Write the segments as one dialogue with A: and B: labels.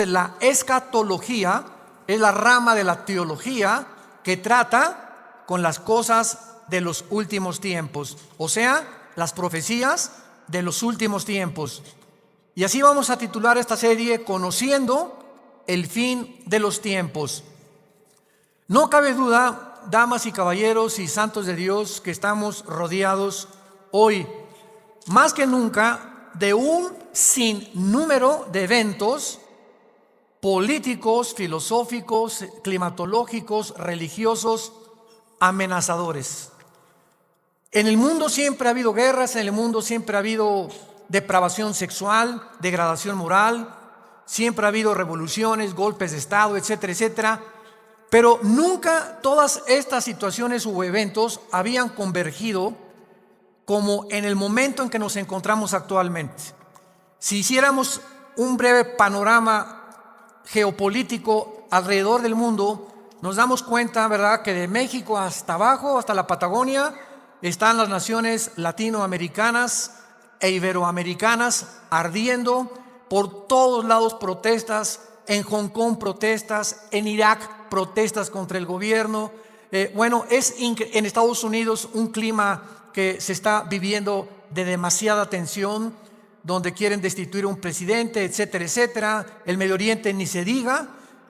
A: Entonces la escatología es la rama de la teología que trata con las cosas de los últimos tiempos, o sea, las profecías de los últimos tiempos. Y así vamos a titular esta serie: Conociendo el fin de los tiempos. No cabe duda, damas y caballeros y santos de Dios, que estamos rodeados hoy, más que nunca, de un sinnúmero de eventos políticos, filosóficos, climatológicos, religiosos, amenazadores. En el mundo siempre ha habido guerras, en el mundo siempre ha habido depravación sexual, degradación moral, siempre ha habido revoluciones, golpes de Estado, etcétera, etcétera. Pero nunca todas estas situaciones u eventos habían convergido como en el momento en que nos encontramos actualmente. Si hiciéramos un breve panorama geopolítico alrededor del mundo, nos damos cuenta, ¿verdad?, que de México hasta abajo, hasta la Patagonia, están las naciones latinoamericanas e iberoamericanas ardiendo. Por todos lados protestas, en Hong Kong protestas, en Irak protestas contra el gobierno. Es en Estados Unidos un clima que se está viviendo de demasiada tensión, donde quieren destituir a un presidente, etcétera, etcétera. El Medio Oriente ni se diga,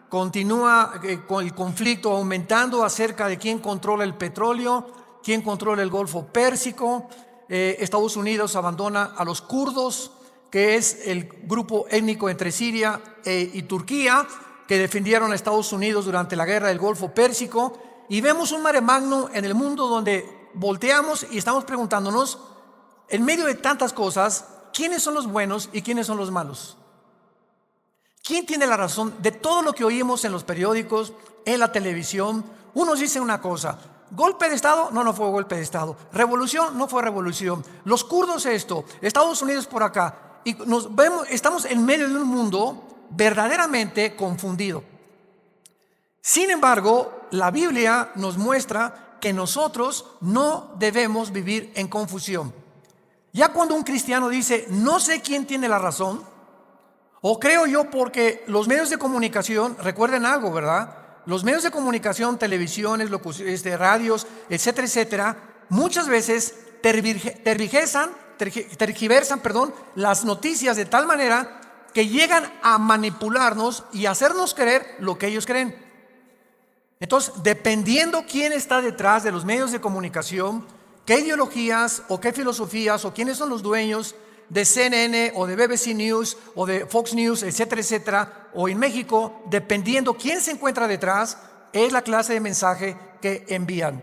A: continúa con el conflicto aumentando acerca de quién controla el petróleo, quién controla el Golfo Pérsico. Estados Unidos abandona a los kurdos, que es el grupo étnico entre Siria y Turquía, que defendieron a Estados Unidos durante la guerra del Golfo Pérsico. Y vemos un mare magnum en el mundo donde volteamos y estamos preguntándonos, en medio de tantas cosas, ¿quiénes son los buenos y quiénes son los malos? ¿Quién tiene la razón? De todo lo que oímos en los periódicos, en la televisión, unos dicen una cosa: golpe de Estado, no fue golpe de Estado. Revolución, no fue revolución. Los kurdos esto, Estados Unidos por acá. Y estamos en medio de un mundo verdaderamente confundido. Sin embargo, la Biblia nos muestra que nosotros no debemos vivir en confusión. Ya cuando un cristiano dice, no sé quién tiene la razón, o creo yo, porque los medios de comunicación, recuerden algo, ¿verdad? Los medios de comunicación, televisiones, radios, etcétera, etcétera, muchas veces tergiversan, las noticias de tal manera que llegan a manipularnos y hacernos creer lo que ellos creen. Entonces, dependiendo quién está detrás de los medios de comunicación, qué ideologías o qué filosofías o quiénes son los dueños de CNN o de BBC News o de Fox News, etcétera, etcétera, o en México, dependiendo quién se encuentra detrás, es la clase de mensaje que envían.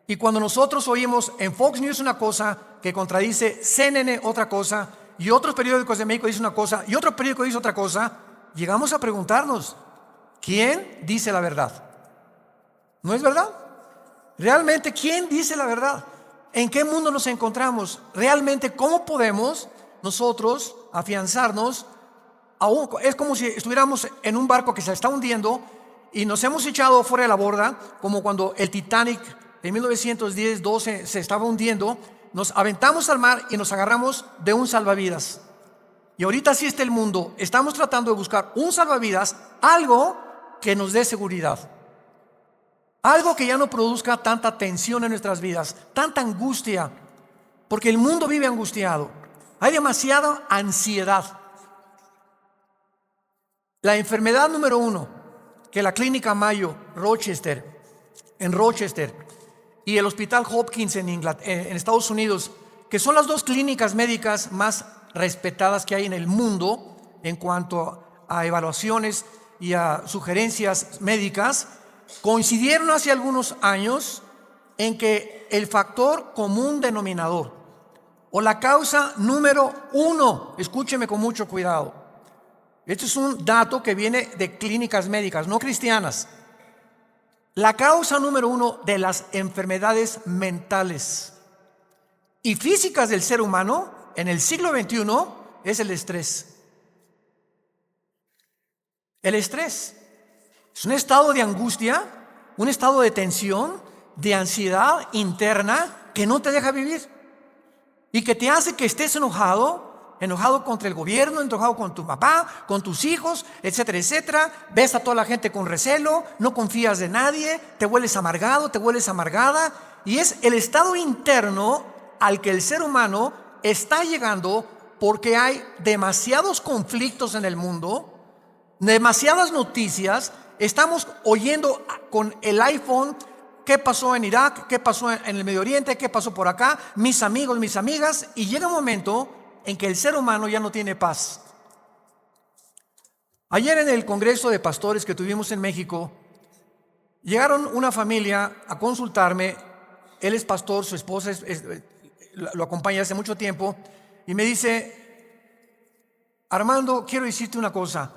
A: Y cuando nosotros oímos en Fox News una cosa que contradice CNN otra cosa, y otros periódicos de México dicen una cosa y otro periódico dice otra cosa, llegamos a preguntarnos, ¿quién dice la verdad? ¿No es verdad? ¿Realmente quién dice la verdad? ¿En qué mundo nos encontramos? ¿Realmente cómo podemos nosotros afianzarnos? Es como si estuviéramos en un barco que se está hundiendo y nos hemos echado fuera de la borda, como cuando el Titanic en 1910-12 se estaba hundiendo. Nos aventamos al mar y nos agarramos de un salvavidas. Y ahorita así está el mundo. Estamos tratando de buscar un salvavidas, algo que nos dé seguridad. Algo que ya no produzca tanta tensión en nuestras vidas, tanta angustia, porque el mundo vive angustiado. Hay demasiada ansiedad. La enfermedad número 1 que la Clínica Mayo en Rochester y el Hospital Hopkins en Estados Unidos, que son las dos clínicas médicas más respetadas que hay en el mundo en cuanto a evaluaciones y a sugerencias médicas, coincidieron hace algunos años en que el factor común denominador o la causa número 1, escúcheme con mucho cuidado, este es un dato que viene de clínicas médicas no cristianas, la causa número 1 de las enfermedades mentales y físicas del ser humano en el siglo XXI es el estrés. El estrés es un estado de angustia, un estado de tensión, de ansiedad interna que no te deja vivir y que te hace que estés enojado, enojado contra el gobierno, enojado con tu papá, con tus hijos, etcétera, etcétera. Ves a toda la gente con recelo, no confías de nadie, te vuelves amargado, te vuelves amargada. Y es el estado interno al que el ser humano está llegando porque hay demasiados conflictos en el mundo, demasiadas noticias. Estamos oyendo con el iPhone qué pasó en Irak, qué pasó en el Medio Oriente, qué pasó por acá, mis amigos, mis amigas, y llega un momento en que el ser humano ya no tiene paz. Ayer en el Congreso de Pastores que tuvimos en México, llegaron una familia a consultarme. Él es pastor, su esposa lo acompaña hace mucho tiempo, y me dice: Armando, quiero decirte una cosa.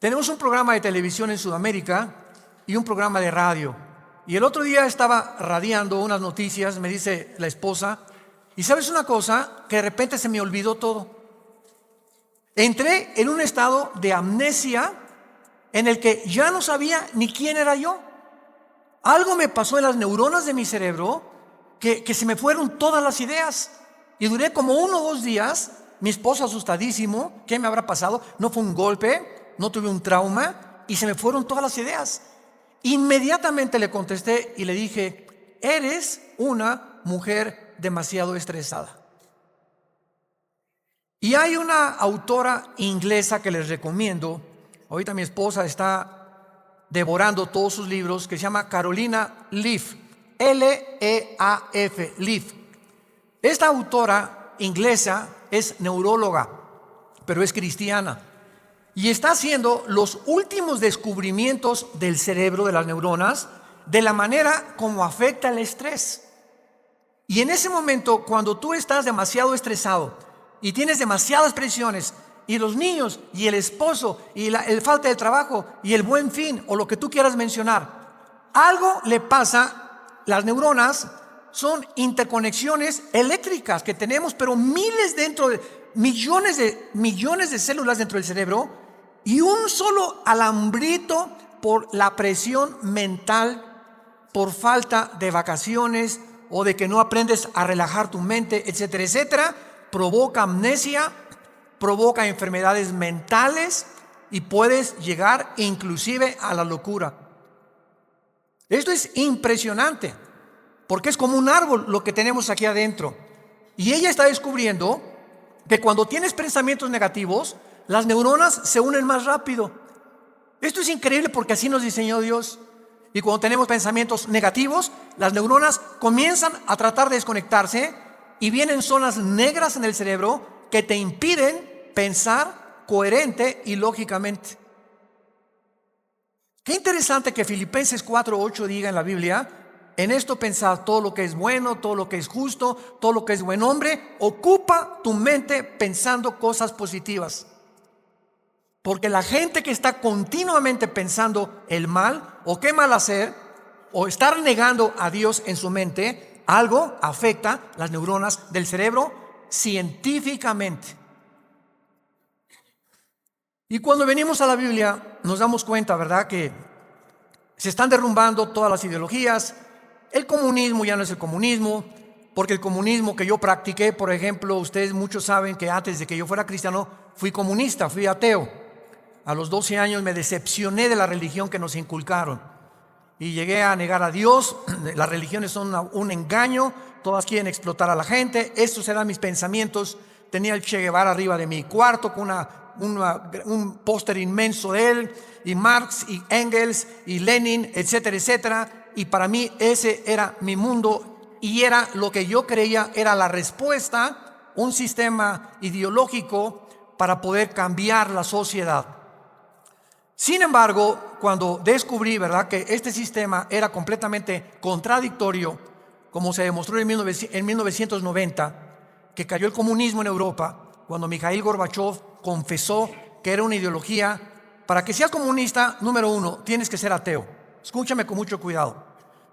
A: Tenemos un programa de televisión en Sudamérica y un programa de radio. Y el otro día estaba radiando unas noticias, me dice la esposa, y ¿sabes una cosa? Que de repente se me olvidó todo. Entré en un estado de amnesia en el que ya no sabía ni quién era yo. Algo me pasó en las neuronas de mi cerebro que se me fueron todas las ideas. Y duré como 1 o 2 días, mi esposo asustadísimo, ¿qué me habrá pasado? No fue un golpe, no tuve un trauma, y se me fueron todas las ideas. Inmediatamente le contesté y le dije: eres una mujer demasiado estresada. Y hay una autora inglesa que les recomiendo. Ahorita mi esposa está devorando todos sus libros, que se llama Carolina Leaf, L-E-A-F, Leaf. Esta autora inglesa es neuróloga, pero es cristiana, y está haciendo los últimos descubrimientos del cerebro, de las neuronas, de la manera como afecta el estrés. Y en ese momento, cuando tú estás demasiado estresado y tienes demasiadas presiones, y los niños, y el esposo, y el falta de trabajo, y el buen fin, o lo que tú quieras mencionar, algo le pasa. Las neuronas son interconexiones eléctricas que tenemos, pero millones de células dentro del cerebro, y un solo alambrito por la presión mental, por falta de vacaciones o de que no aprendes a relajar tu mente, etcétera, etcétera, provoca amnesia, provoca enfermedades mentales y puedes llegar inclusive a la locura. Esto es impresionante, porque es como un árbol lo que tenemos aquí adentro. Y ella está descubriendo que cuando tienes pensamientos negativos, las neuronas se unen más rápido. Esto es increíble porque así nos diseñó Dios. Y cuando tenemos pensamientos negativos, las neuronas comienzan a tratar de desconectarse y vienen zonas negras en el cerebro que te impiden pensar coherente y lógicamente. Qué interesante que Filipenses 4:8 diga en la Biblia: en esto pensad, todo lo que es bueno, todo lo que es justo, todo lo que es buen hombre, ocupa tu mente pensando cosas positivas. Porque la gente que está continuamente pensando el mal, o qué mal hacer, o estar negando a Dios en su mente, algo afecta las neuronas del cerebro científicamente. Y cuando venimos a la Biblia nos damos cuenta, ¿verdad?, que se están derrumbando todas las ideologías. El comunismo ya no es el comunismo, porque el comunismo que yo practiqué, por ejemplo, ustedes muchos saben que antes de que yo fuera cristiano fui comunista, fui ateo. A los 12 años me decepcioné de la religión que nos inculcaron y llegué a negar a Dios. Las religiones son un engaño, todas quieren explotar a la gente. Estos eran mis pensamientos. Tenía el Che Guevara arriba de mi cuarto con un póster inmenso de él, y Marx y Engels y Lenin, etcétera, etcétera. Y para mí ese era mi mundo y era lo que yo creía era la respuesta, un sistema ideológico para poder cambiar la sociedad. Sin embargo, cuando descubrí, ¿verdad?, que este sistema era completamente contradictorio, como se demostró en 1990, que cayó el comunismo en Europa, cuando Mikhail Gorbachev confesó que era una ideología. Para que seas comunista, número 1, tienes que ser ateo. Escúchame con mucho cuidado.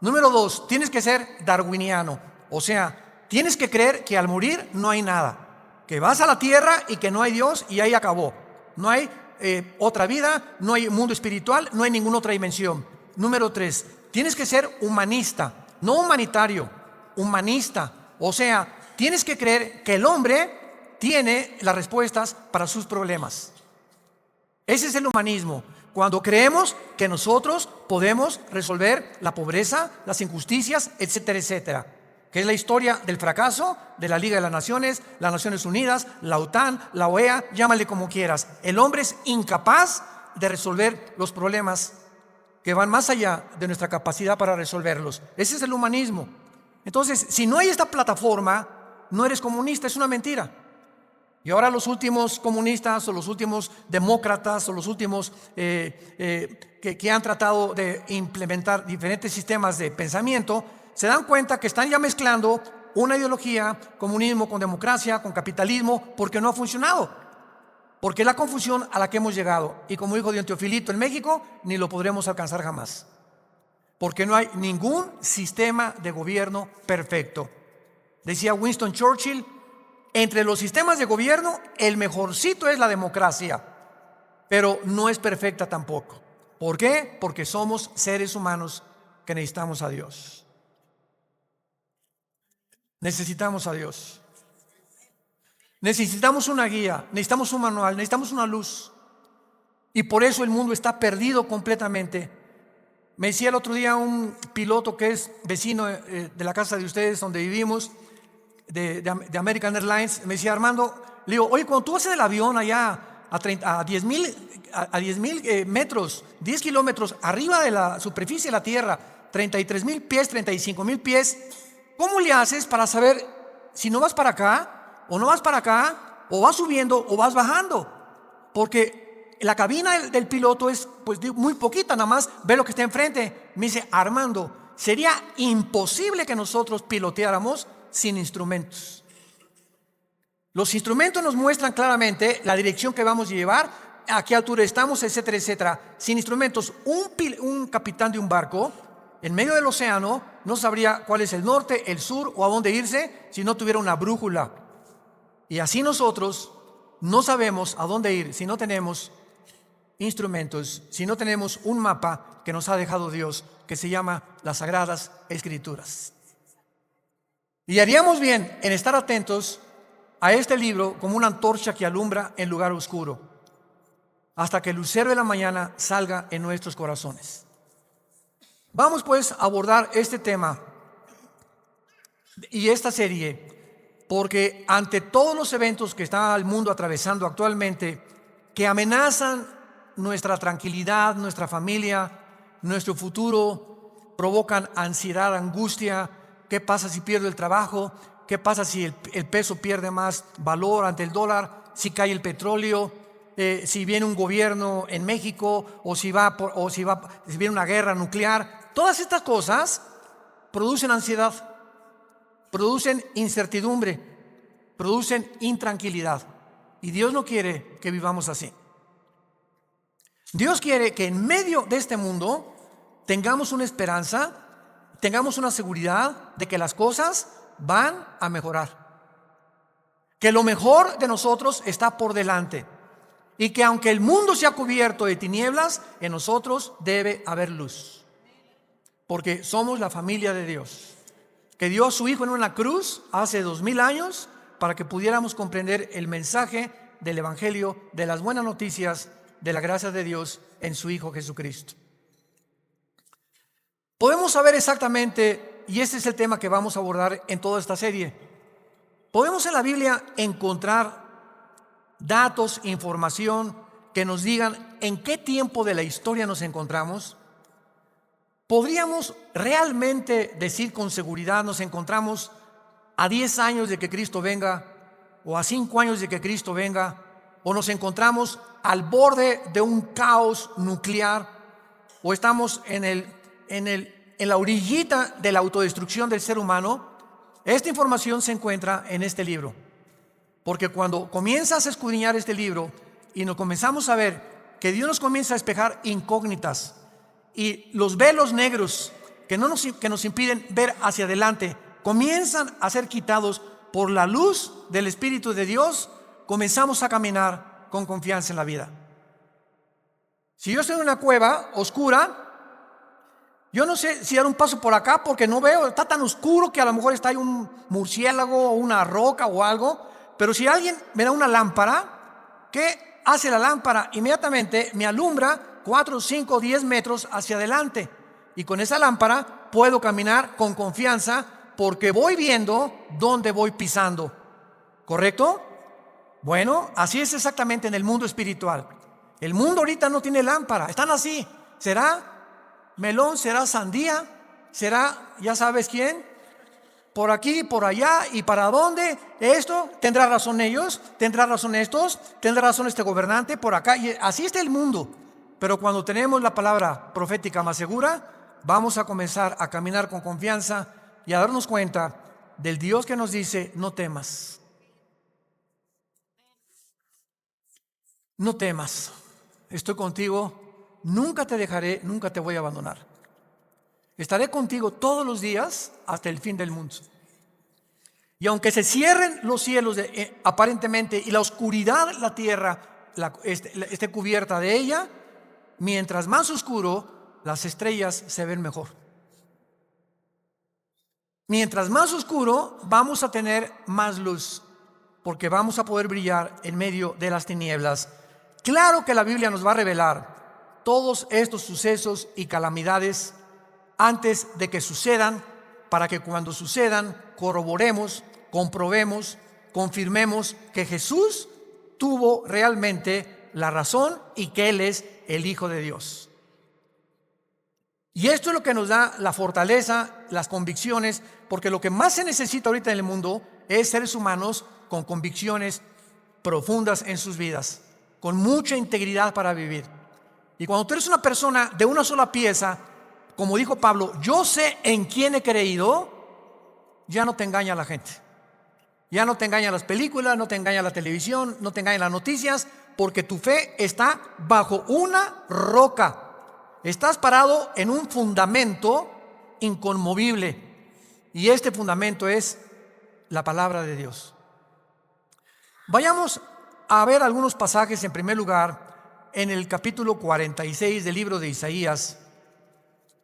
A: Número 2, tienes que ser darwiniano. O sea, tienes que creer que al morir no hay nada, que vas a la tierra y que no hay Dios y ahí acabó. No hay otra vida, no hay mundo espiritual, no hay ninguna otra dimensión. Número 3, tienes que ser humanista, no humanitario, humanista. O sea, tienes que creer que el hombre tiene las respuestas para sus problemas. Ese es el humanismo. Cuando creemos que nosotros podemos resolver la pobreza, las injusticias, etcétera, etcétera. Que es la historia del fracaso de la Liga de las Naciones Unidas, la OTAN, la OEA, llámale como quieras. El hombre es incapaz de resolver los problemas que van más allá de nuestra capacidad para resolverlos. Ese es el humanismo. Entonces, si no hay esta plataforma, no eres comunista, es una mentira. Y ahora los últimos comunistas o los últimos demócratas o los últimos que han tratado de implementar diferentes sistemas de pensamiento, se dan cuenta que están ya mezclando una ideología, comunismo con democracia, con capitalismo, porque no ha funcionado. Porque es la confusión a la que hemos llegado. Y como dijo Don Teofilito, en México ni lo podremos alcanzar jamás. Porque no hay ningún sistema de gobierno perfecto. Decía Winston Churchill, entre los sistemas de gobierno, el mejorcito es la democracia, pero no es perfecta tampoco. ¿Por qué? Porque somos seres humanos que necesitamos a Dios. Necesitamos a Dios. Necesitamos una guía, necesitamos un manual, necesitamos una luz. Y por eso el mundo está perdido completamente. Me decía el otro día un piloto que es vecino de la casa de ustedes donde vivimos, de American Airlines, me decía: Armando, le digo, oye, cuando tú vas en el avión allá a 10,000 metros, 10 kilómetros arriba de la superficie de la Tierra, 33,000 pies, 35,000 pies, ¿cómo le haces para saber si no vas para acá o no vas para acá, o vas subiendo o vas bajando? Porque la cabina del piloto es pues muy poquita, nada más ve lo que está enfrente. Me dice: Armando, sería imposible que nosotros piloteáramos sin instrumentos. Los instrumentos nos muestran claramente la dirección que vamos a llevar, a qué altura estamos, etcétera, etcétera. Sin instrumentos, un capitán de un barco en medio del océano no sabría cuál es el norte, el sur o a dónde irse si no tuviera una brújula. Y así nosotros no sabemos a dónde ir si no tenemos instrumentos, si no tenemos un mapa que nos ha dejado Dios, que se llama las Sagradas Escrituras. Y haríamos bien en estar atentos a este libro como una antorcha que alumbra en lugar oscuro, hasta que el lucero de la mañana salga en nuestros corazones. Vamos pues a abordar este tema y esta serie, porque ante todos los eventos que está el mundo atravesando actualmente, que amenazan nuestra tranquilidad, nuestra familia, nuestro futuro, provocan ansiedad, angustia. ¿Qué pasa si pierdo el trabajo? ¿Qué pasa si el peso pierde más valor ante el dólar? Si cae el petróleo, si viene un gobierno en México, si viene una guerra nuclear. Todas estas cosas producen ansiedad, producen incertidumbre, producen intranquilidad. Y Dios no quiere que vivamos así. Dios quiere que en medio de este mundo tengamos una esperanza, tengamos una seguridad de que las cosas van a mejorar, que lo mejor de nosotros está por delante y que aunque el mundo sea cubierto de tinieblas, en nosotros debe haber luz, porque somos la familia de Dios, que dio a su Hijo en una cruz hace 2000 años para que pudiéramos comprender el mensaje del Evangelio, de las buenas noticias de la gracia de Dios en su Hijo Jesucristo. Podemos saber exactamente, y este es el tema que vamos a abordar en toda esta serie, podemos en la Biblia encontrar datos, información que nos digan en qué tiempo de la historia nos encontramos. ¿Podríamos realmente decir con seguridad nos encontramos a 10 años de que Cristo venga, o a 5 años de que Cristo venga, o nos encontramos al borde de un caos nuclear, o estamos en la orillita de la autodestrucción del ser humano? Esta información se encuentra en este libro, porque cuando comienzas a escudriñar este libro y nos comenzamos a ver que Dios nos comienza a despejar incógnitas y los velos negros que nos impiden ver hacia adelante comienzan a ser quitados por la luz del Espíritu de Dios, comenzamos a caminar con confianza en la vida. Si yo estoy en una cueva oscura, yo no sé si dar un paso por acá porque no veo, está tan oscuro que a lo mejor está ahí un murciélago o una roca o algo, Pero si alguien me da una lámpara, ¿qué hace la lámpara? Inmediatamente me alumbra 4, 5, 10 metros hacia adelante. Y con esa lámpara puedo caminar con confianza porque voy viendo dónde voy pisando. ¿Correcto? Bueno, así es exactamente en el mundo espiritual. El mundo ahorita no tiene lámpara, están así. ¿Será melón? ¿Será sandía? ¿Será ya sabes quién? Por aquí, por allá, ¿y para dónde? Esto, ¿tendrá razón ellos? ¿Tendrá razón estos? ¿Tendrá razón este gobernante? Por acá, y así está el mundo. Pero cuando tenemos la palabra profética más segura, vamos a comenzar a caminar con confianza y a darnos cuenta del Dios que nos dice: no temas. No temas, estoy contigo, nunca te dejaré, nunca te voy a abandonar. Estaré contigo todos los días hasta el fin del mundo. Y aunque se cierren los cielos aparentemente y la oscuridad, la tierra esté cubierta de ella, mientras más oscuro, las estrellas se ven mejor. Mientras más oscuro, vamos a tener más luz, porque vamos a poder brillar en medio de las tinieblas. Claro que la Biblia nos va a revelar todos estos sucesos y calamidades antes de que sucedan, para que cuando sucedan corroboremos, comprobemos, confirmemos que Jesús tuvo realmente la razón y que Él es el Hijo de Dios. Y esto es lo que nos da la fortaleza, las convicciones, porque lo que más se necesita ahorita en el mundo es seres humanos con convicciones profundas en sus vidas, con mucha integridad para vivir. Y cuando tú eres una persona de una sola pieza, como dijo Pablo, yo sé en quién he creído, ya no te engaña la gente. Ya no te engañan las películas, no te engaña la televisión, no te engañan las noticias, porque tu fe está bajo una roca. Estás parado en un fundamento inconmovible. Y este fundamento es la palabra de Dios. Vayamos a ver algunos pasajes. En primer lugar, en el capítulo 46 del libro de Isaías.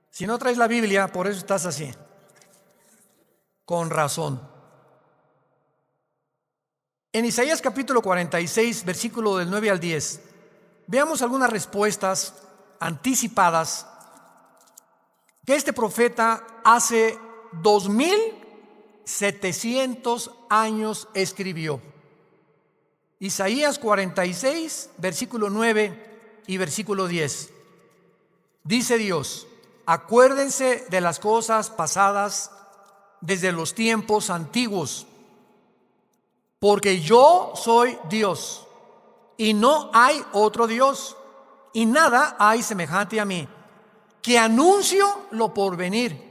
A: Si no traes la Biblia, por eso estás así. Con razón. En Isaías capítulo 46, versículo del 9 al 10, veamos algunas respuestas anticipadas que este profeta hace 2700 años escribió. Isaías 46, versículo 9 y versículo 10. Dice Dios: acuérdense de las cosas pasadas desde los tiempos antiguos, porque yo soy Dios y no hay otro Dios, y nada hay semejante a mí, que anuncio lo porvenir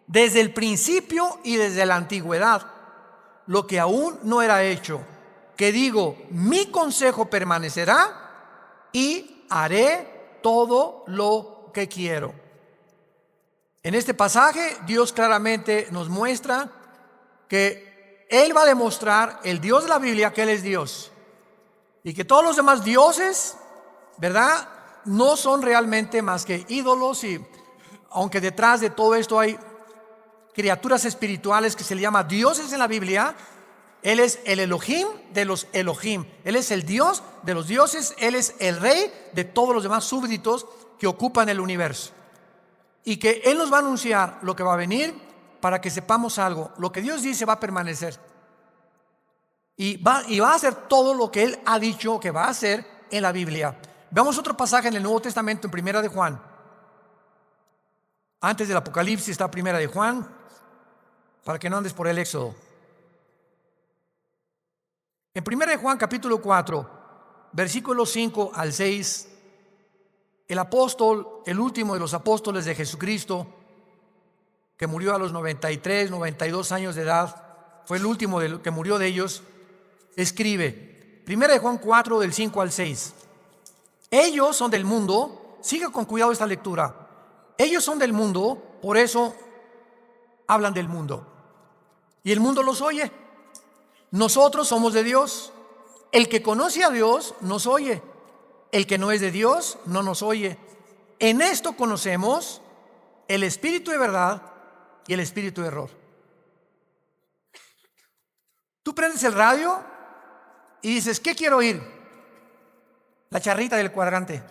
A: desde el principio y desde la antigüedad, lo que aún no era hecho, que digo, mi consejo permanecerá y haré todo lo que quiero. En este pasaje Dios claramente nos muestra que Él va a demostrar, el Dios de la Biblia, que Él es Dios, y que todos los demás dioses, ¿verdad?, no son realmente más que ídolos. Y aunque detrás de todo esto hay criaturas espirituales que se le llama dioses en la Biblia, Él es el Elohim de los Elohim. Él es el Dios de los dioses. Él es el rey de todos los demás súbditos que ocupan el universo. Y que Él nos va a anunciar lo que va a venir para que sepamos algo. Lo que Dios dice va a permanecer. Y va a hacer todo lo que Él ha dicho que va a hacer en la Biblia. Veamos otro pasaje en el Nuevo Testamento, en Primera de Juan. Antes del Apocalipsis está Primera de Juan, para que no andes por el Éxodo. En Primera de Juan, capítulo 4, versículos 5 al 6, el apóstol, el último de los apóstoles de Jesucristo, que murió a los 93, 92 años de edad, fue el último que murió de ellos, escribe, Primera de Juan 4, del 5 al 6. Ellos son del mundo, siga con cuidado esta lectura. Ellos son del mundo, por eso hablan del mundo. Y el mundo los oye. Nosotros somos de Dios. El que conoce a Dios nos oye. El que no es de Dios no nos oye. En esto conocemos el espíritu de verdad y el espíritu de error. Tú prendes el radio y dices, ¿qué quiero oír? La charrita del cuadrante.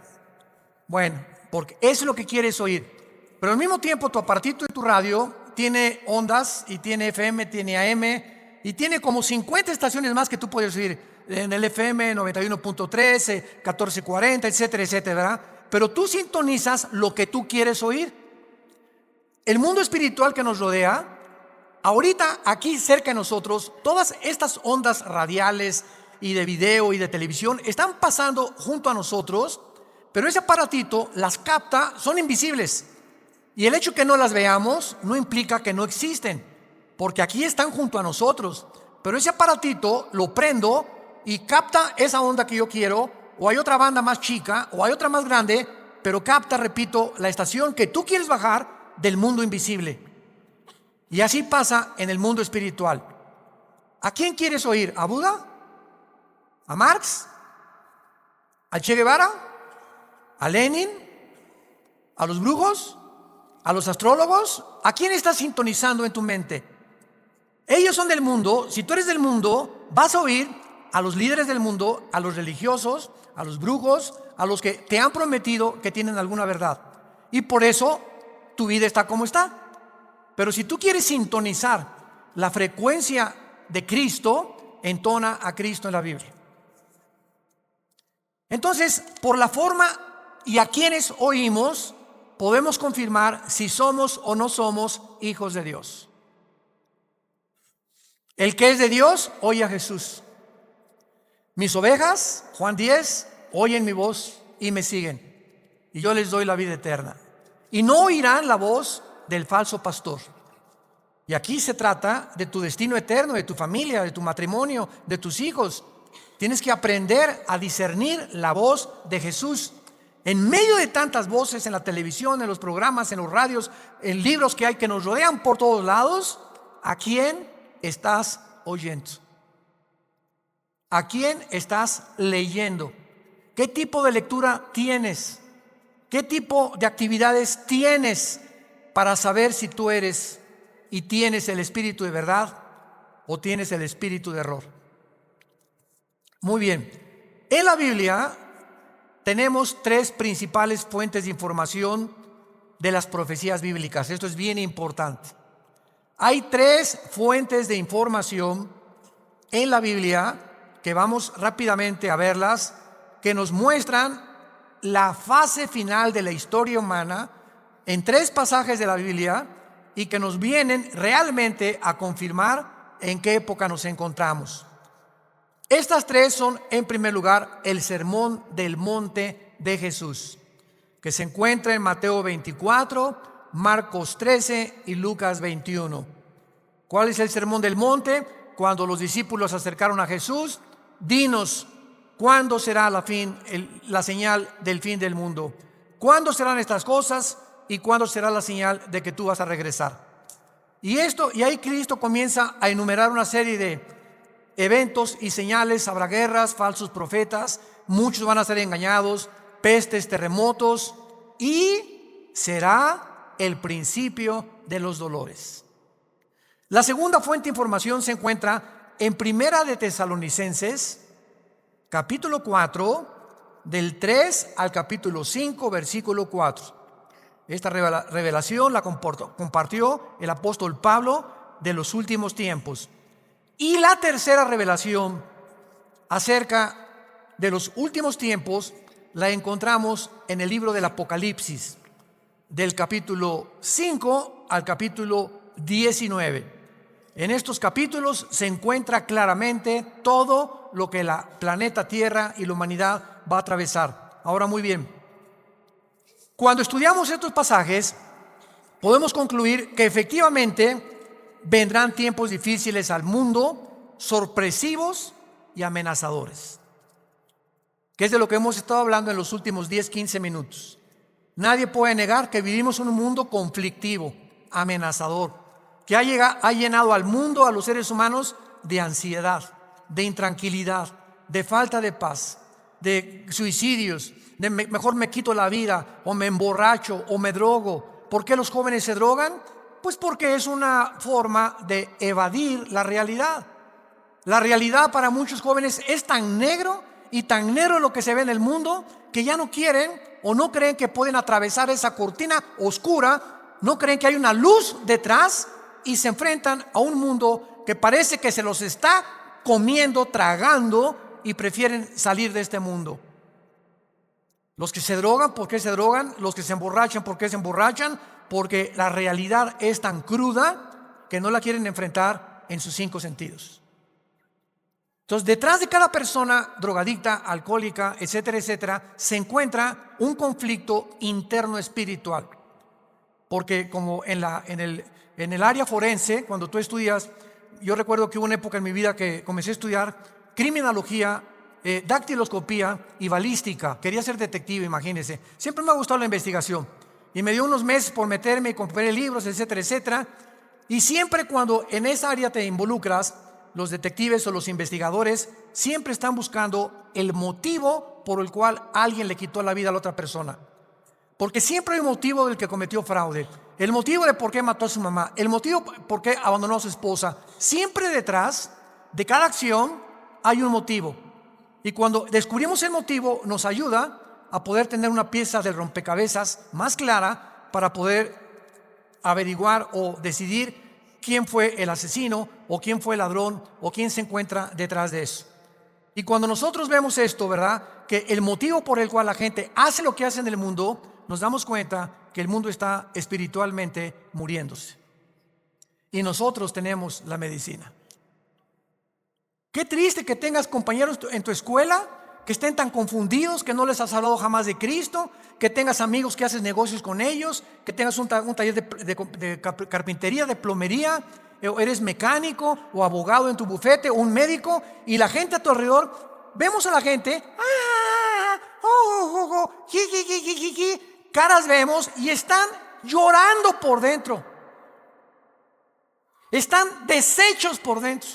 A: Bueno, porque eso es lo que quieres oír. Pero al mismo tiempo tu aparatito de tu radio tiene ondas y tiene FM, tiene AM y tiene como 50 estaciones más que tú puedes oír. En el FM 91.3, 1440, etcétera, etcétera, ¿verdad? Pero tú sintonizas lo que tú quieres oír. El mundo espiritual que nos rodea, ahorita aquí cerca de nosotros, todas estas ondas radiales y de video y de televisión están pasando junto a nosotros, pero ese aparatito las capta, son invisibles. Y el hecho que no las veamos no implica que no existen, porque aquí están junto a nosotros. Pero ese aparatito lo prendo y capta esa onda que yo quiero, o hay otra banda más chica, o hay otra más grande, pero capta, repito, la estación que tú quieres bajar del mundo invisible. Y así pasa en el mundo espiritual. ¿A quién quieres oír? ¿A Buda? ¿A Marx? ¿A Che Guevara? ¿A Lenin? ¿A los brujos? ¿A los astrólogos? ¿A quién estás sintonizando en tu mente? Ellos son del mundo. Si tú eres del mundo, vas a oír a los líderes del mundo, a los religiosos, a los brujos, a los que te han prometido que tienen alguna verdad. Y por eso tu vida está como está. Pero si tú quieres sintonizar la frecuencia de Cristo, entona a Cristo en la Biblia. Entonces, por la forma y a quienes oímos, podemos confirmar si somos o no somos hijos de Dios. El que es de Dios, oye a Jesús. Mis ovejas, Juan 10, oyen mi voz y me siguen. Y yo les doy la vida eterna. Y no oirán la voz del falso pastor. Y aquí se trata de tu destino eterno, de tu familia, de tu matrimonio, de tus hijos. Tienes que aprender a discernir la voz de Jesús. En medio de tantas voces en la televisión, en los programas, en los radios, en libros que hay que nos rodean por todos lados, ¿a quién estás oyendo? ¿A quién estás leyendo? ¿Qué tipo de lectura tienes? ¿Qué tipo de actividades tienes para saber si tú eres y tienes el espíritu de verdad o tienes el espíritu de error? Muy bien. En la Biblia tenemos tres principales fuentes de información de las profecías bíblicas. Esto es bien importante. Hay tres fuentes de información en la Biblia que vamos rápidamente a verlas, que nos muestran la fase final de la historia humana en tres pasajes de la Biblia y que nos vienen realmente a confirmar en qué época nos encontramos. Estas tres son, en primer lugar, el Sermón del Monte de Jesús, que se encuentra en Mateo 24, Marcos 13 y Lucas 21. ¿Cuál es el Sermón del Monte? Cuando los discípulos se acercaron a Jesús, dinos, ¿cuándo será la señal del fin del mundo? ¿Cuándo serán estas cosas? ¿Y cuándo será la señal de que tú vas a regresar? Y ahí Cristo comienza a enumerar una serie de eventos y señales. Habrá guerras, falsos profetas, muchos van a ser engañados, pestes, terremotos, y será el principio de los dolores. La segunda fuente de información se encuentra en Primera de Tesalonicenses, capítulo 4, del 3 al capítulo 5, versículo 4. Esta revelación la compartió el apóstol Pablo de los últimos tiempos. Y la tercera revelación acerca de los últimos tiempos la encontramos en el libro del Apocalipsis, del capítulo 5 al capítulo 19. En estos capítulos se encuentra claramente todo lo que la planeta Tierra y la humanidad va a atravesar. Ahora, muy bien, cuando estudiamos estos pasajes, podemos concluir que efectivamente vendrán tiempos difíciles al mundo, sorpresivos y amenazadores, que es de lo que hemos estado hablando en los últimos 10-15 minutos. Nadie puede negar que vivimos en un mundo conflictivo, amenazador, que ha llenado al mundo, a los seres humanos, de ansiedad, de intranquilidad, de falta de paz, de suicidios, de mejor me quito la vida, o me emborracho, o me drogo. ¿Por qué los jóvenes se drogan? Pues porque es una forma de evadir la realidad. La realidad para muchos jóvenes es tan negro y tan negro lo que se ve en el mundo que ya no quieren o no creen que pueden atravesar esa cortina oscura, no creen que hay una luz detrás y se enfrentan a un mundo que parece que se los está comiendo, tragando, y prefieren salir de este mundo. Los que se drogan, ¿por qué se drogan? Los que se emborrachan, ¿por qué se emborrachan? Porque la realidad es tan cruda que no la quieren enfrentar en sus 5 sentidos. Entonces, detrás de cada persona drogadicta, alcohólica, etcétera, etcétera, se encuentra un conflicto interno espiritual. Porque como en el área forense, cuando tú estudias, yo recuerdo que hubo una época en mi vida que comencé a estudiar criminología, dactiloscopía y balística. Quería ser detective, imagínense. Siempre me ha gustado la investigación. Y me dio unos meses por meterme y compré libros, etcétera, etcétera. Y siempre cuando en esa área te involucras, los detectives o los investigadores siempre están buscando el motivo por el cual alguien le quitó la vida a la otra persona. Porque siempre hay un motivo del que cometió fraude. El motivo de por qué mató a su mamá. El motivo por qué abandonó a su esposa. Siempre detrás de cada acción hay un motivo. Y cuando descubrimos el motivo, nos ayuda a poder tener una pieza del rompecabezas más clara para poder averiguar o decidir quién fue el asesino o quién fue el ladrón o quién se encuentra detrás de eso. Y cuando nosotros vemos esto, ¿verdad? Que el motivo por el cual la gente hace lo que hace en el mundo, nos damos cuenta que el mundo está espiritualmente muriéndose. Y nosotros tenemos la medicina. Qué triste que tengas compañeros en tu escuela que estén tan confundidos, que no les has hablado jamás de Cristo, que tengas amigos que haces negocios con ellos, que tengas un taller de carpintería, de plomería, o eres mecánico o abogado en tu bufete o un médico, y la gente a tu alrededor, vemos a la gente, caras vemos y están llorando por dentro, están deshechos por dentro.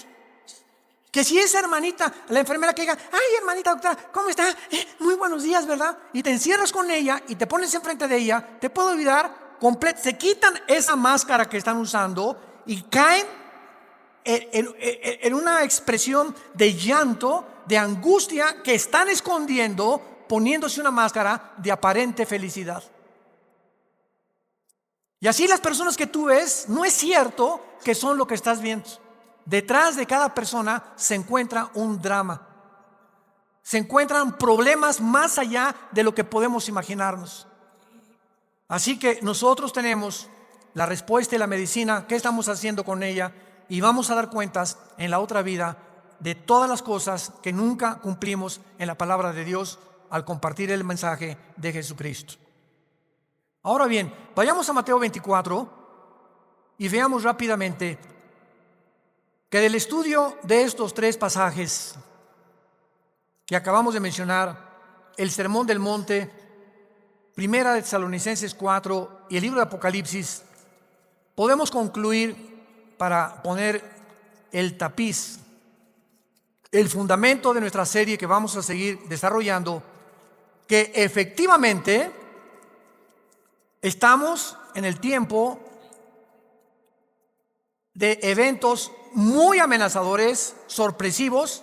A: Que si esa hermanita, la enfermera que diga, ay hermanita doctora, ¿cómo está? Muy buenos días, ¿verdad? Y te encierras con ella y te pones enfrente de ella, te puede olvidar completo, se quitan esa máscara que están usando y caen en una expresión de llanto, de angustia que están escondiendo, poniéndose una máscara de aparente felicidad. Y así las personas que tú ves, no es cierto que son lo que estás viendo. Detrás de cada persona se encuentra un drama. Se encuentran problemas más allá de lo que podemos imaginarnos. Así que nosotros tenemos la respuesta y la medicina. ¿Qué estamos haciendo con ella? Y vamos a dar cuentas en la otra vida de todas las cosas que nunca cumplimos en la palabra de Dios al compartir el mensaje de Jesucristo. Ahora bien, vayamos a Mateo 24 y veamos rápidamente que del estudio de estos 3 pasajes que acabamos de mencionar, el Sermón del Monte, Primera de Tesalonicenses 4 y el libro de Apocalipsis, podemos concluir, para poner el tapiz, el fundamento de nuestra serie que vamos a seguir desarrollando, que efectivamente estamos en el tiempo de eventos muy amenazadores, sorpresivos,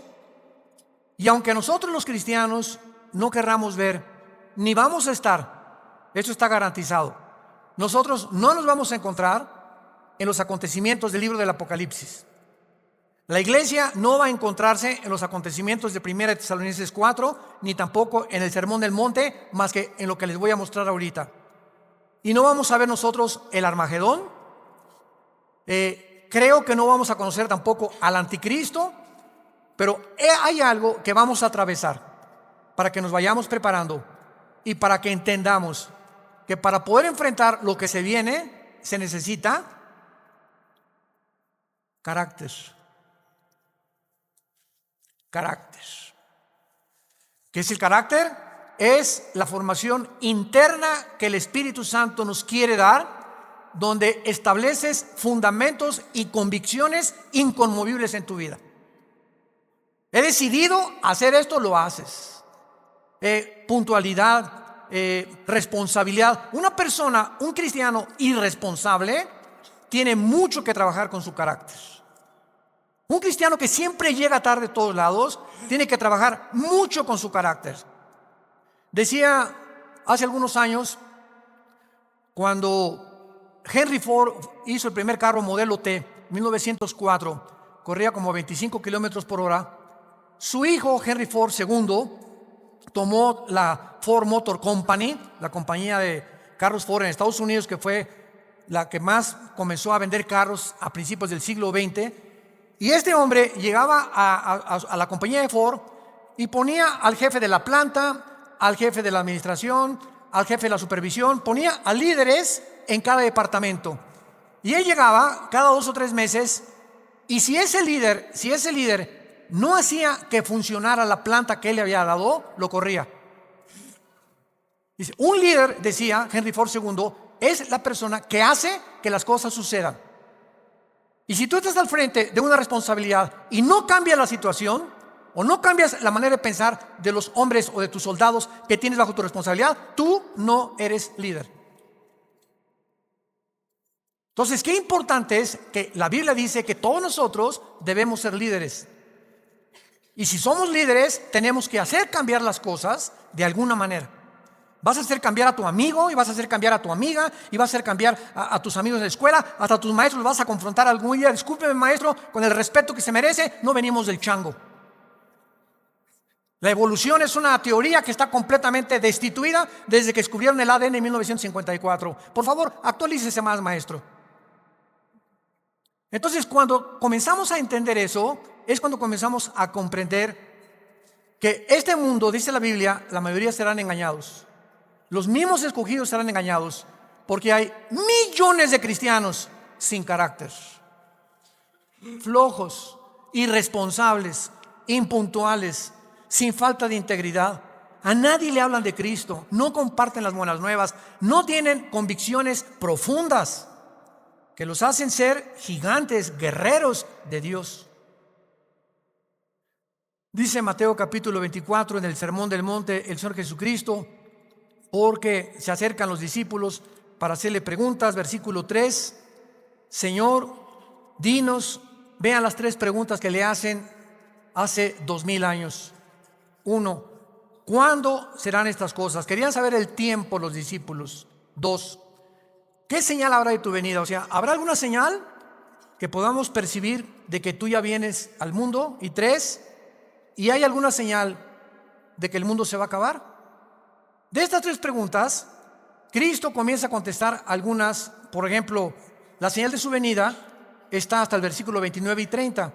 A: y aunque nosotros los cristianos no querramos ver, ni vamos a estar, esto está garantizado, nosotros no nos vamos a encontrar en los acontecimientos del libro del Apocalipsis. La iglesia no va a encontrarse en los acontecimientos de 1 Tesalonicenses 4, ni tampoco en el Sermón del Monte, más que en lo que les voy a mostrar ahorita. Y no vamos a ver nosotros el Armagedón. Creo que no vamos a conocer tampoco al anticristo, pero hay algo que vamos a atravesar para que nos vayamos preparando y para que entendamos que para poder enfrentar lo que se viene se necesita carácter. ¿Qué es el carácter? Es la formación interna que el Espíritu Santo nos quiere dar, donde estableces fundamentos y convicciones inconmovibles en tu vida. He decidido hacer esto, lo haces. Puntualidad, responsabilidad. Una persona, un cristiano irresponsable, tiene mucho que trabajar con su carácter. Un cristiano que siempre llega tarde a todos lados tiene que trabajar mucho con su carácter. Decía hace algunos años, cuando Henry Ford hizo el primer carro modelo T, 1904, corría como 25 kilómetros por hora. Su hijo, Henry Ford II, tomó la Ford Motor Company, la compañía de carros Ford en Estados Unidos, que fue la que más comenzó a vender carros a principios del siglo XX. Y este hombre llegaba a la compañía de Ford y ponía al jefe de la planta, al jefe de la administración, al jefe de la supervisión, ponía a líderes en cada departamento. Y él llegaba cada 2 o 3 meses, y si ese líder no hacía que funcionara la planta que él le había dado, lo corría. Dice, un líder, decía Henry Ford II, es la persona que hace que las cosas sucedan. Y si tú estás al frente de una responsabilidad y no cambias la situación, o no cambias la manera de pensar de los hombres o de tus soldados que tienes bajo tu responsabilidad, tú no eres líder. Entonces, qué importante es que la Biblia dice que todos nosotros debemos ser líderes. Y si somos líderes, tenemos que hacer cambiar las cosas de alguna manera. Vas a hacer cambiar a tu amigo, y vas a hacer cambiar a tu amiga, y vas a hacer cambiar a tus amigos en la escuela, hasta a tus maestros los vas a confrontar algún día. Discúlpeme, maestro, con el respeto que se merece, no venimos del chango. La evolución es una teoría que está completamente destituida desde que descubrieron el ADN en 1954. Por favor, actualícese más, maestro. Entonces, cuando comenzamos a entender eso, es cuando comenzamos a comprender que este mundo, dice la Biblia, la mayoría serán engañados. Los mismos escogidos serán engañados, porque hay millones de cristianos sin carácter, flojos, irresponsables, impuntuales, sin falta de integridad. A nadie le hablan de Cristo, no comparten las buenas nuevas, no tienen convicciones profundas que los hacen ser gigantes, guerreros de Dios. Dice Mateo capítulo 24 en el Sermón del Monte el Señor Jesucristo, porque se acercan los discípulos para hacerle preguntas. Versículo 3, Señor, dinos, vean las 3 preguntas que le hacen hace 2000 años. 1, ¿cuándo serán estas cosas? Querían saber el tiempo los discípulos. 2, ¿qué señal habrá de tu venida? O sea, ¿habrá alguna señal que podamos percibir de que tú ya vienes al mundo? Y 3, ¿y hay alguna señal de que el mundo se va a acabar? De estas 3 preguntas, Cristo comienza a contestar algunas. Por ejemplo, la señal de su venida está hasta el versículo 29 y 30.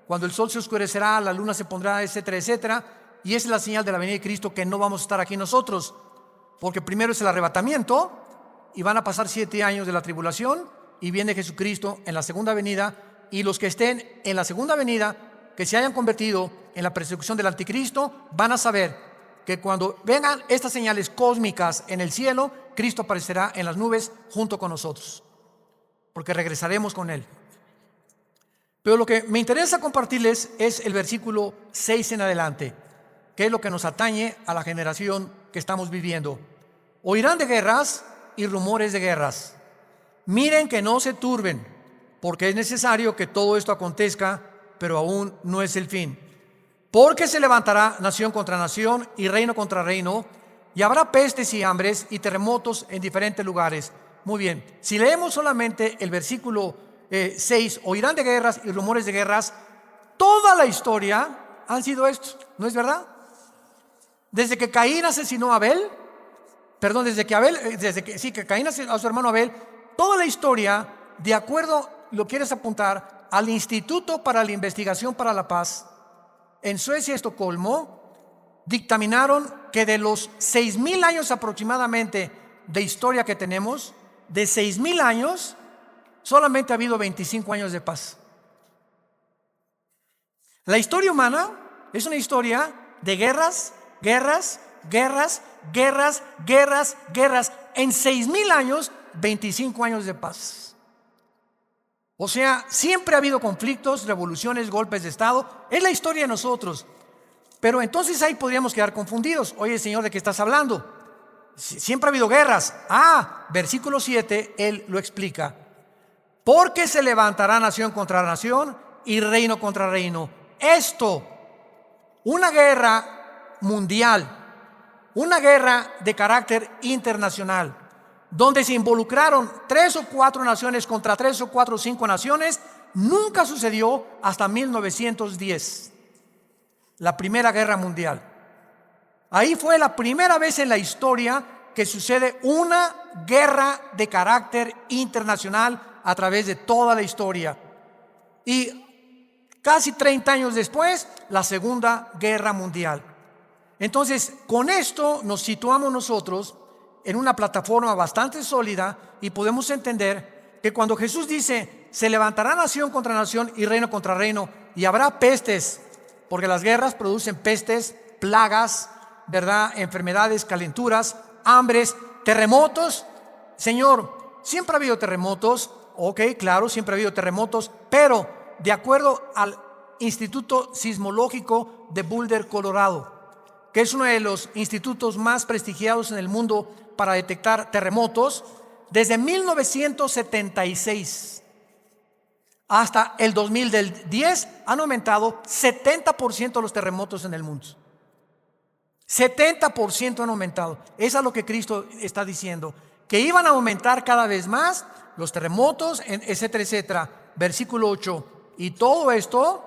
A: Cuando el sol se oscurecerá, la luna se pondrá, etcétera, etcétera. Y esa es la señal de la venida de Cristo, que no vamos a estar aquí nosotros. Porque primero es el arrebatamiento, y van a pasar 7 años de la tribulación, y viene Jesucristo en la segunda venida. Y los que estén en la segunda venida, que se hayan convertido en la persecución del anticristo, van a saber que cuando vengan estas señales cósmicas en el cielo, Cristo aparecerá en las nubes junto con nosotros, porque regresaremos con Él. Pero lo que me interesa compartirles es el versículo 6 en adelante, que es lo que nos atañe a la generación que estamos viviendo. Oirán de guerras y rumores de guerras. Miren que no se turben, porque es necesario que todo esto acontezca, pero aún no es el fin. Porque se levantará nación contra nación y reino contra reino, y habrá pestes y hambres y terremotos en diferentes lugares. Muy bien, si leemos solamente el versículo 6, oirán de guerras y rumores de guerras, toda la historia han sido estos, ¿no es verdad? Desde que Caín asesinó a Abel, que Caín asesinó a su hermano Abel, toda la historia, de acuerdo, lo quieres apuntar, al Instituto para la Investigación para la Paz, en Suecia, Estocolmo, dictaminaron que de los 6,000 años aproximadamente de historia que tenemos, de 6,000 años, solamente ha habido 25 años de paz. La historia humana es una historia de guerras, guerras, guerras, guerras, guerras, guerras. En 6,000 años, 25 años de paz. O sea, siempre ha habido conflictos, revoluciones, golpes de Estado. Es la historia de nosotros. Pero entonces ahí podríamos quedar confundidos. Oye, Señor, ¿de qué estás hablando? Siempre ha habido guerras. Versículo 7, Él lo explica. Porque se levantará nación contra nación y reino contra reino. Esto, una guerra mundial, una guerra de carácter internacional, donde se involucraron 3 o 4 naciones contra 3 o 4 o 5 naciones, nunca sucedió hasta 1910, la Primera Guerra Mundial. Ahí fue la primera vez en la historia que sucede una guerra de carácter internacional a través de toda la historia. Y casi 30 años después, la Segunda Guerra Mundial. Entonces, con esto nos situamos nosotros en una plataforma bastante sólida y podemos entender que cuando Jesús dice, se levantará nación contra nación y reino contra reino, y habrá pestes, porque las guerras producen pestes, plagas, ¿verdad? Enfermedades, calenturas, hambres, terremotos. Señor, siempre ha habido terremotos, ok, claro, siempre ha habido terremotos, pero de acuerdo al Instituto Sismológico de Boulder, Colorado, que es uno de los institutos más prestigiados en el mundo para detectar terremotos, desde 1976 hasta el 2010 han aumentado 70% los terremotos en el mundo. 70% han aumentado. Eso es lo que Cristo está diciendo, que iban a aumentar cada vez más los terremotos, etcétera, etcétera. Versículo 8. Y todo esto,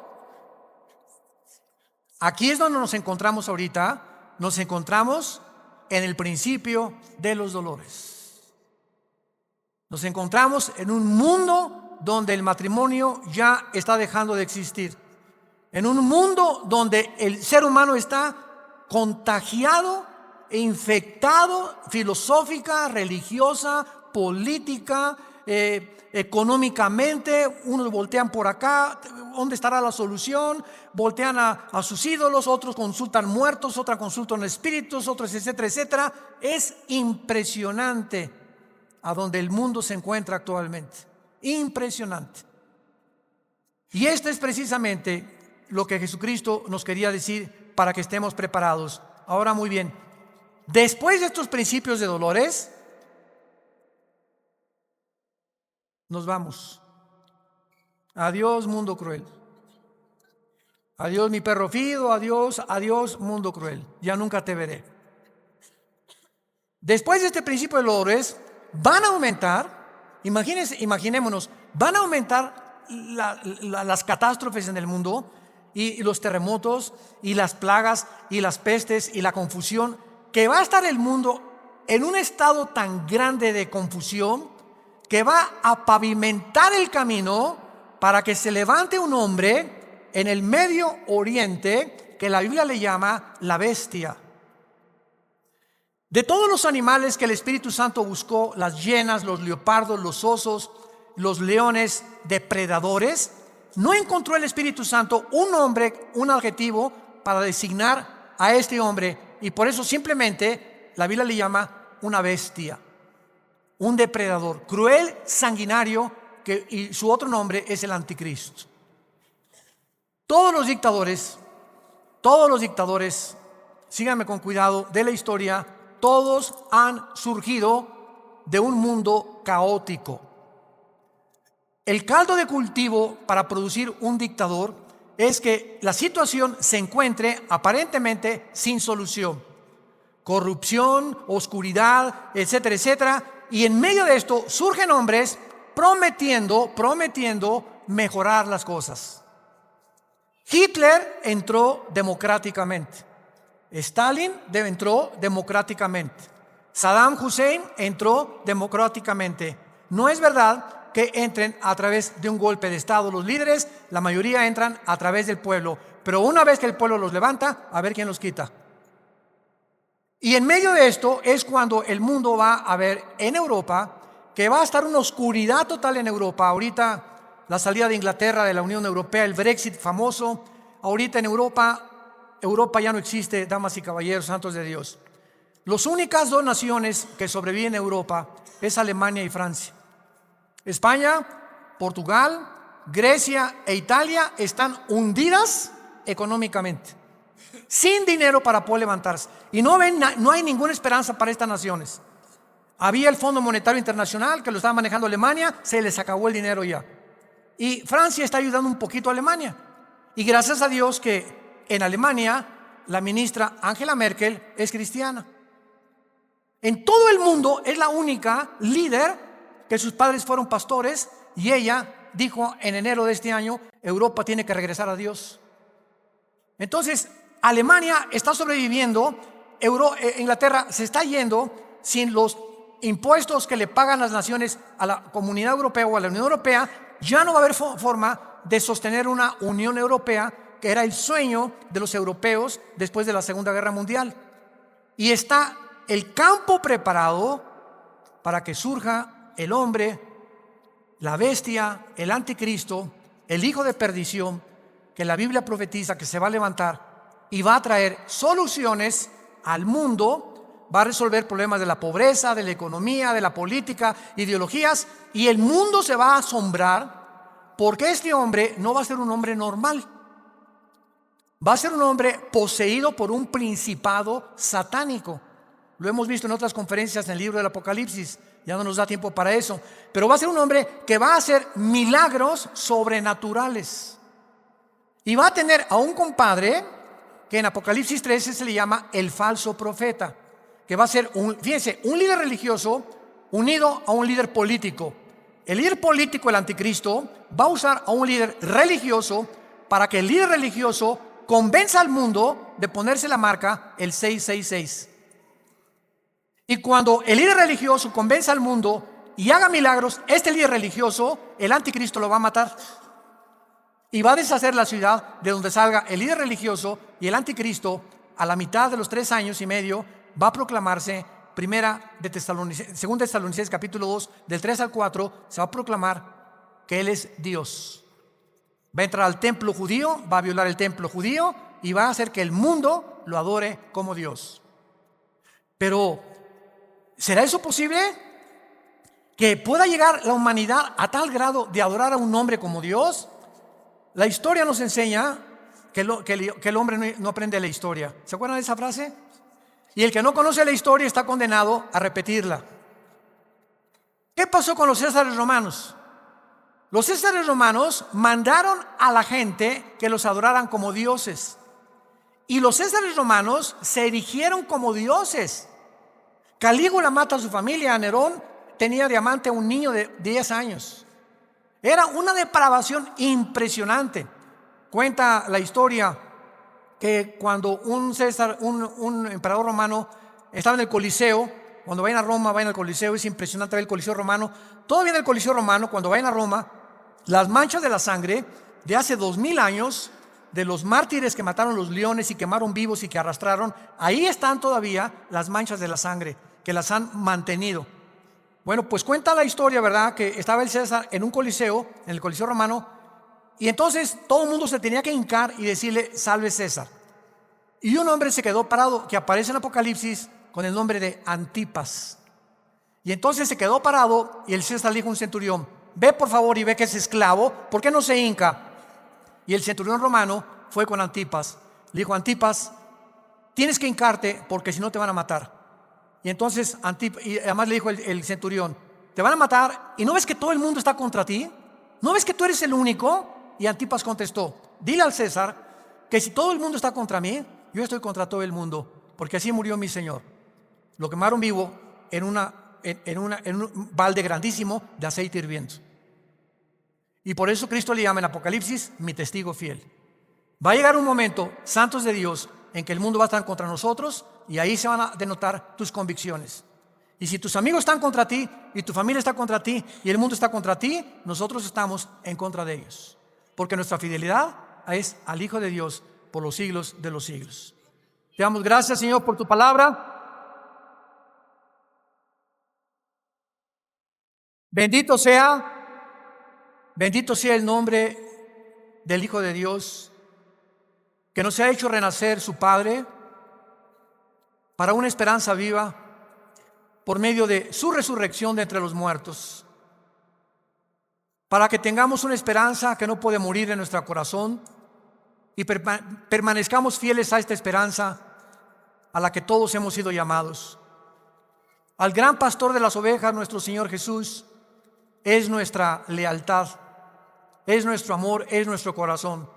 A: aquí es donde nos encontramos ahorita. Nos encontramos en el principio de los dolores. Nos encontramos en un mundo donde el matrimonio ya está dejando de existir. En un mundo donde el ser humano está contagiado e infectado filosófica, religiosa, política, económicamente. Unos voltean por acá, ¿dónde estará la solución? Voltean a sus ídolos, otros consultan muertos, otros consultan espíritus, otros, etcétera, etcétera. Es impresionante a donde el mundo se encuentra actualmente. Impresionante. Y esto es precisamente lo que Jesucristo nos quería decir para que estemos preparados. Ahora, muy bien, después de estos principios de dolores, nos vamos. Adiós, mundo cruel. Adiós, mi perro Fido. Adiós, adiós, mundo cruel. Ya nunca te veré. Después de este principio de dolores, van a aumentar, imaginémonos, van a aumentar las catástrofes en el mundo, y los terremotos, y las plagas, y las pestes, y la confusión, que va a estar el mundo en un estado tan grande de confusión, que va a pavimentar el camino para que se levante un hombre en el Medio Oriente, que la Biblia le llama la bestia. De todos los animales que el Espíritu Santo buscó, las hienas, los leopardos, los osos, los leones, depredadores, no encontró el Espíritu Santo un nombre, un adjetivo para designar a este hombre, y por eso simplemente la Biblia le llama una bestia, un depredador, cruel, sanguinario, y su otro nombre es el anticristo. Todos los dictadores, síganme con cuidado, de la historia, todos han surgido de un mundo caótico. El caldo de cultivo para producir un dictador es que la situación se encuentre aparentemente sin solución. Corrupción, oscuridad, etcétera, etcétera. Y en medio de esto surgen hombres prometiendo mejorar las cosas. Hitler entró democráticamente. Stalin entró democráticamente. Saddam Hussein entró democráticamente. No es verdad que entren a través de un golpe de Estado. Los líderes, la mayoría entran a través del pueblo, pero una vez que el pueblo los levanta, a ver quién los quita. Y en medio de esto es cuando el mundo va a ver en Europa que va a estar una oscuridad total en Europa. Ahorita la salida de Inglaterra de la Unión Europea, el Brexit famoso. Ahorita en Europa ya no existe, damas y caballeros, santos de Dios. Las únicas dos naciones que sobreviven en Europa es Alemania y Francia. España, Portugal, Grecia e Italia están hundidas económicamente, sin dinero para poder levantarse, y no hay ninguna esperanza para estas naciones. Había el Fondo Monetario Internacional que lo estaba manejando Alemania, se les acabó el dinero ya. Y Francia está ayudando un poquito a Alemania. Y gracias a Dios que en Alemania la ministra Angela Merkel es cristiana. En todo el mundo es la única líder que sus padres fueron pastores, y ella dijo en enero de este año: Europa tiene que regresar a Dios. Entonces Alemania está sobreviviendo, Inglaterra se está yendo sin los impuestos que le pagan las naciones a la Comunidad Europea o a la Unión Europea. Ya no va a haber forma de sostener una Unión Europea, que era el sueño de los europeos después de la Segunda Guerra Mundial. Y está el campo preparado para que surja el hombre, la bestia, el anticristo, el hijo de perdición, que la Biblia profetiza que se va a levantar y va a traer soluciones al mundo, va a resolver problemas de la pobreza, de la economía, de la política, ideologías, y el mundo se va a asombrar porque este hombre no va a ser un hombre normal. Va a ser un hombre poseído por un principado satánico. Lo hemos visto en otras conferencias en el libro del Apocalipsis. Ya no nos da tiempo para eso. Pero va a ser un hombre que va a hacer milagros sobrenaturales. Y va a tener a un compadre que en Apocalipsis 13 se le llama el falso profeta, que va a ser fíjense, un líder religioso unido a un líder político. El líder político, el anticristo, va a usar a un líder religioso para que el líder religioso convenza al mundo de ponerse la marca el 666. Y cuando el líder religioso convenza al mundo y haga milagros, este líder religioso, el anticristo, lo va a matar. Y va a deshacer la ciudad de donde salga el líder religioso, y el anticristo, a la mitad de los 3 años y medio, va a proclamarse. Segunda de Tesalonicenses capítulo 2, del 3 al 4, se va a proclamar que Él es Dios. Va a entrar al templo judío, va a violar el templo judío y va a hacer que el mundo lo adore como Dios. Pero ¿será eso posible? ¿Que pueda llegar la humanidad a tal grado de adorar a un hombre como Dios? La historia nos enseña que el hombre no aprende la historia. ¿Se acuerdan de esa frase? Y el que no conoce la historia está condenado a repetirla. ¿Qué pasó con los césares romanos? Los césares romanos mandaron a la gente que los adoraran como dioses. Y los césares romanos se erigieron como dioses. Calígula mata a su familia. Nerón tenía de amante a un niño de 10 años. Era una depravación impresionante. Cuenta la historia que cuando un emperador romano estaba en el Coliseo, cuando vayan a Roma, vayan al Coliseo, es impresionante ver el Coliseo romano. Todavía en el Coliseo romano, cuando vayan a Roma, las manchas de la sangre de hace 2000 años, de los mártires que mataron los leones y quemaron vivos y que arrastraron, ahí están todavía las manchas de la sangre, que las han mantenido. Bueno, pues cuenta la historia, ¿verdad?, que estaba el César en un coliseo, en el Coliseo romano, y entonces todo el mundo se tenía que hincar y decirle: salve César. Y un hombre se quedó parado, que aparece en Apocalipsis con el nombre de Antipas. Y entonces se quedó parado y el César le dijo a un centurión: ve por favor y ve que es esclavo, ¿por qué no se hinca? Y el centurión romano fue con Antipas. Le dijo: Antipas, tienes que hincarte porque si no te van a matar. Y entonces y además le dijo el centurión: te van a matar y ¿no ves que todo el mundo está contra ti? ¿No ves que tú eres el único? Y Antipas contestó: dile al César que si todo el mundo está contra mí, yo estoy contra todo el mundo, porque así murió mi Señor. Lo quemaron vivo en un balde grandísimo de aceite hirviendo. Y por eso Cristo le llama en Apocalipsis mi testigo fiel. Va a llegar un momento, santos de Dios, en que el mundo va a estar contra nosotros, y ahí se van a denotar tus convicciones. Y si tus amigos están contra ti, y tu familia está contra ti, y el mundo está contra ti, nosotros estamos en contra de ellos. Porque nuestra fidelidad es al Hijo de Dios por los siglos de los siglos. Te damos gracias, Señor, por tu palabra. Bendito sea el nombre del Hijo de Dios, que nos ha hecho renacer su Padre para una esperanza viva por medio de su resurrección de entre los muertos, para que tengamos una esperanza que no puede morir en nuestro corazón y permanezcamos fieles a esta esperanza a la que todos hemos sido llamados. Al gran pastor de las ovejas, nuestro Señor Jesús, es nuestra lealtad. es nuestro amor, es nuestro corazón,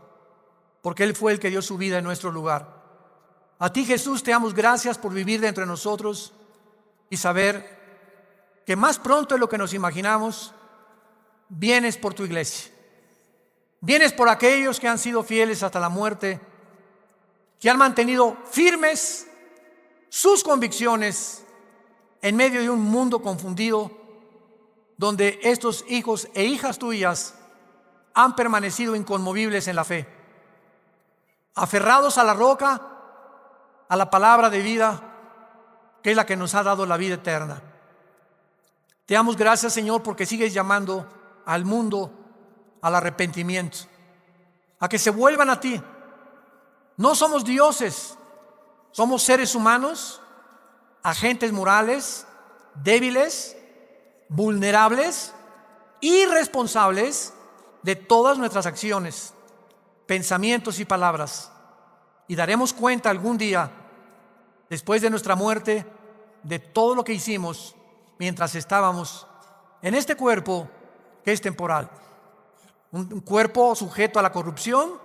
A: porque Él fue el que dio su vida en nuestro lugar. A ti, Jesús, te damos gracias por vivir de entre nosotros y saber que más pronto de lo que nos imaginamos, vienes por tu iglesia. Vienes por aquellos que han sido fieles hasta la muerte, que han mantenido firmes sus convicciones en medio de un mundo confundido, donde estos hijos e hijas tuyas han permanecido inconmovibles en la fe, aferrados a la roca, a la palabra de vida, que es la que nos ha dado la vida eterna. Te damos gracias, Señor, porque sigues llamando al mundo al arrepentimiento, a que se vuelvan a ti. No somos dioses, somos seres humanos, agentes morales, débiles, vulnerables, irresponsables de todas nuestras acciones, pensamientos y palabras. Y daremos cuenta algún día, después de nuestra muerte, de todo lo que hicimos mientras estábamos en este cuerpo que es temporal. Un cuerpo sujeto a la corrupción,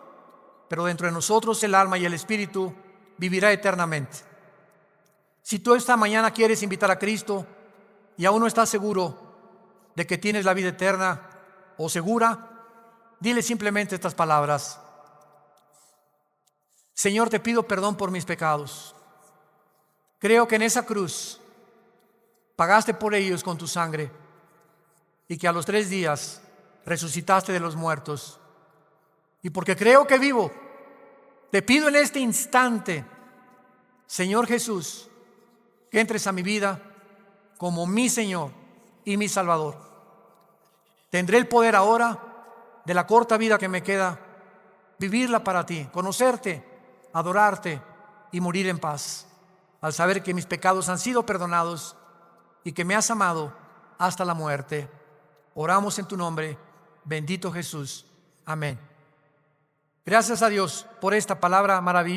A: pero dentro de nosotros el alma y el espíritu vivirá eternamente. Si tú esta mañana quieres invitar a Cristo y aún no estás seguro de que tienes la vida eterna o segura, dile simplemente estas palabras: Señor, te pido perdón por mis pecados. Creo que en esa cruz pagaste por ellos con tu sangre y que a los 3 días resucitaste de los muertos. Y porque creo que vivo, te pido en este instante, Señor Jesús, que entres a mi vida como mi Señor y mi Salvador. Tendré el poder ahora, de la corta vida que me queda, vivirla para ti, conocerte, adorarte y morir en paz, al saber que mis pecados han sido perdonados y que me has amado hasta la muerte. Oramos en tu nombre, bendito Jesús. Amén. Gracias a Dios por esta palabra maravillosa.